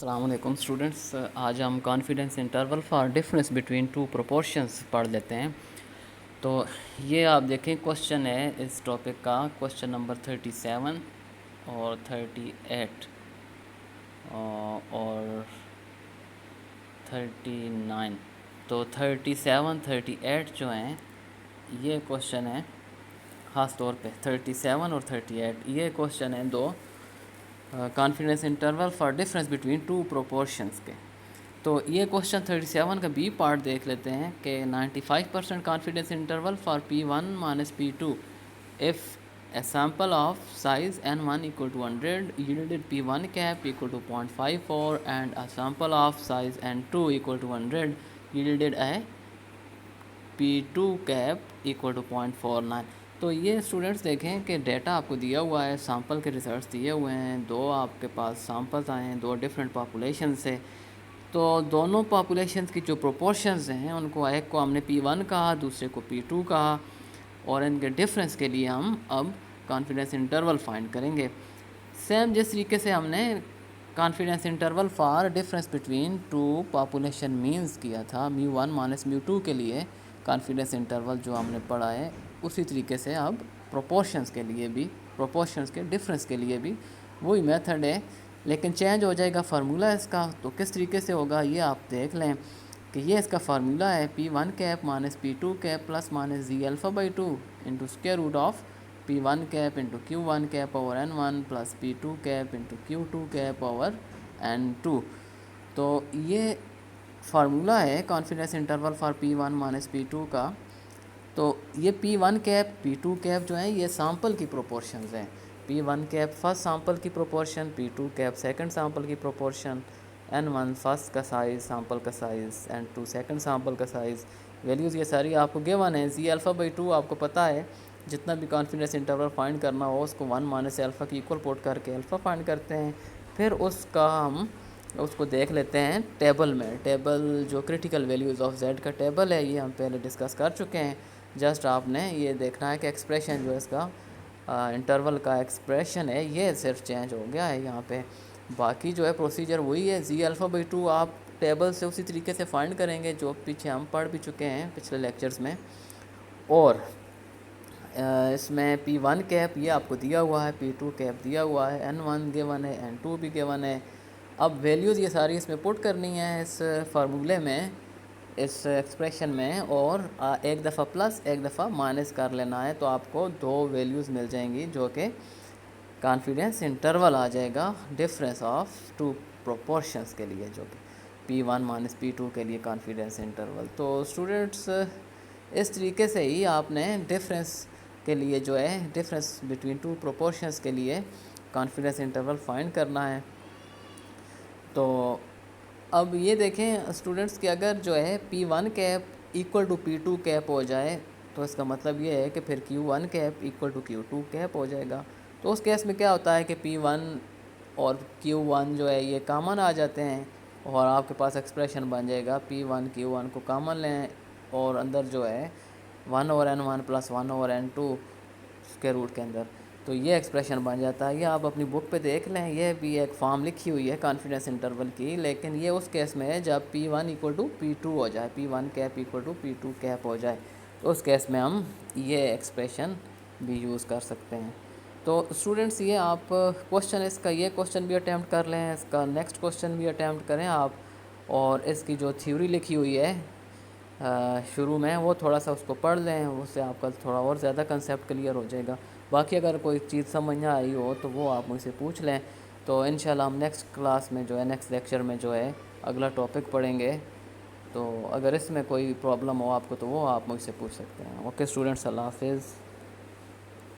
السلام علیکم اسٹوڈنٹس، آج ہم confidence interval for difference between two proportions پڑھ لیتے ہیں۔ تو یہ آپ دیکھیں کوشچن ہے اس ٹاپک کا، کوشچن نمبر 37 اور 38 اور 39۔ تو 37 38 جو ہیں یہ کوشچن ہے، خاص طور پہ 37 اور 38 یہ کوشچن ہیں دو confidence interval for difference between two proportions کے۔ تو یہ کوشچن 37 کا بی پارٹ دیکھ لیتے ہیں کہ 95% confidence interval for P1 minus P2 if a sample of size N1 equal to 100 yielded P1 cap equal to 0.54 and a sample of size N2 equal to 100 yielded a P2 cap equal to 0.49۔ تو یہ students دیکھیں کہ data آپ کو دیا ہوا ہے، sample کے ریزلٹس دیے ہوئے ہیں، دو آپ کے پاس سامپلز آئے ہیں دو ڈفرینٹ پاپولیشن سے۔ تو دونوں پاپولیشنز کی جو پروپورشنز ہیں ان کو، ایک کو ہم نے P1 کہا، دوسرے کو P2 کہا، اور ان کے ڈفرینس کے لیے ہم اب کانفیڈنس انٹرول فائنڈ کریں گے۔ سیم جس طریقے سے ہم نے confidence interval for difference between two population means کیا تھا μ1 مائنس μ2 کے لیے کانفیڈنس انٹرول جو ہم نے پڑھا ہے، اسی طریقے سے اب پروپورشنز کے لیے بھی، پروپورشنز کے ڈفرینس کے لیے بھی وہی میتھڈ ہے، لیکن چینج ہو جائے گا فارمولہ اس کا۔ تو کس طریقے سے ہوگا یہ آپ دیکھ لیں کہ یہ اس کا فارمولہ ہے P1 cap minus P2 cap plus minus Z alpha by 2 into square root of P1 cap into Q1 cap over N1 plus P2 cap into Q2 cap over N2۔ تو یہ فارمولہ ہے confidence interval for P1 minus P2 کا۔ تو یہ P1 cap P2 cap جو ہیں یہ sample کی پروپورشنز ہیں۔ P1 کیپ فرسٹ سامپل کی proportion, P2 cap second sample کی پروپورشن، N1 فرسٹ کا سائز، سامپل کا سائز، N2 سیکنڈ سامپل کا سائز۔ ویلیوز یہ ساری آپ کو گیون ہیں۔ Z alpha by 2 آپ کو پتہ ہے، جتنا بھی کانفیڈنس انٹرول فائنڈ کرنا ہو اس کو 1 مائنس الفا کی ایکول پوٹ کر کے الفا فائنڈ کرتے ہیں، پھر اس کا ہم اس کو دیکھ لیتے ہیں ٹیبل میں۔ ٹیبل جو کرٹیکل ویلیوز آف Z کا ٹیبل ہے یہ ہم پہلے ڈسکس کر چکے ہیں۔ جسٹ آپ نے یہ دیکھنا ہے کہ ایکسپریشن جو اس کا انٹرول کا ایکسپریشن ہے یہ صرف چینج ہو گیا ہے یہاں پہ، باقی جو ہے پروسیجر وہی ہے۔ Z alpha by 2 آپ ٹیبل سے اسی طریقے سے فائنڈ کریں گے جو پیچھے ہم پڑھ بھی چکے ہیں پچھلے لیکچرز میں۔ اور اس میں P1 کیپ یہ آپ کو دیا ہوا ہے، P2 کیپ دیا ہوا ہے، N1 گیون ہے، N2 بھی گیون ہے۔ اب ویلیوز یہ ساری اس میں پٹ کرنی ہے اس فارمولے میں، اس ایکسپریشن میں، اور ایک دفعہ پلس ایک دفعہ مائنس کر لینا ہے، تو آپ کو دو ویلیوز مل جائیں گی جو کہ کانفیڈنس انٹرول آ جائے گا ڈفرینس آف ٹو پروپورشنز کے لیے، جو کہ P1 مائنس P2 کے لیے کانفیڈنس انٹرول۔ تو اسٹوڈنٹس اس طریقے سے ہی آپ نے ڈفرینس کے لیے جو ہے ڈفرینس بٹوین ٹو پروپورشنز کے لیے کانفیڈنس انٹرول فائنڈ کرنا ہے۔ تو اب یہ دیکھیں اسٹوڈنٹس کہ اگر جو ہے P1 cap equal to P2 cap ہو جائے تو اس کا مطلب یہ ہے کہ پھر Q1 cap equal to Q2 cap ہو جائے گا۔ تو اس کیس میں کیا ہوتا ہے کہ P1 اور Q1 جو ہے یہ کامن آ جاتے ہیں اور آپ کے پاس ایکسپریشن بن جائے گا P1 Q1 کو کامن لیں اور اندر جو ہے 1 over N1 plus 1 over N2 square root کے اندر، تو یہ ایکسپریشن بن جاتا ہے۔ یہ آپ اپنی بک پہ دیکھ لیں، یہ بھی ایک فارم لکھی ہوئی ہے کانفیڈنس انٹرول کی، لیکن یہ اس کیس میں ہے جب P1 ایکول ٹو P2 ہو جائے، P1 cap equal to P2 cap ہو جائے، تو اس کیس میں ہم یہ ایکسپریشن بھی یوز کر سکتے ہیں۔ تو اسٹوڈنٹس یہ آپ کوشچن اس کا یہ کوشچن بھی اٹیمپٹ کر لیں، اس کا نیکسٹ کوشچن بھی اٹیمپٹ کریں آپ، اور اس کی جو تھیوری لکھی ہوئی ہے شروع میں وہ تھوڑا سا اس کو پڑھ لیں، اس سے آپ کا تھوڑا اور زیادہ کنسیپٹ کلیئر ہو جائے گا۔ باقی اگر کوئی چیز سمجھ نہ آئی ہو تو وہ آپ مجھ سے پوچھ لیں، تو انشاءاللہ ہم نیکسٹ کلاس میں جو ہے نیکسٹ لیکچر میں جو ہے اگلا ٹاپک پڑھیں گے۔ تو اگر اس میں کوئی پرابلم ہو آپ کو تو وہ آپ مجھ سے پوچھ سکتے ہیں۔ اوکے اسٹوڈنٹس، اللہ حافظ۔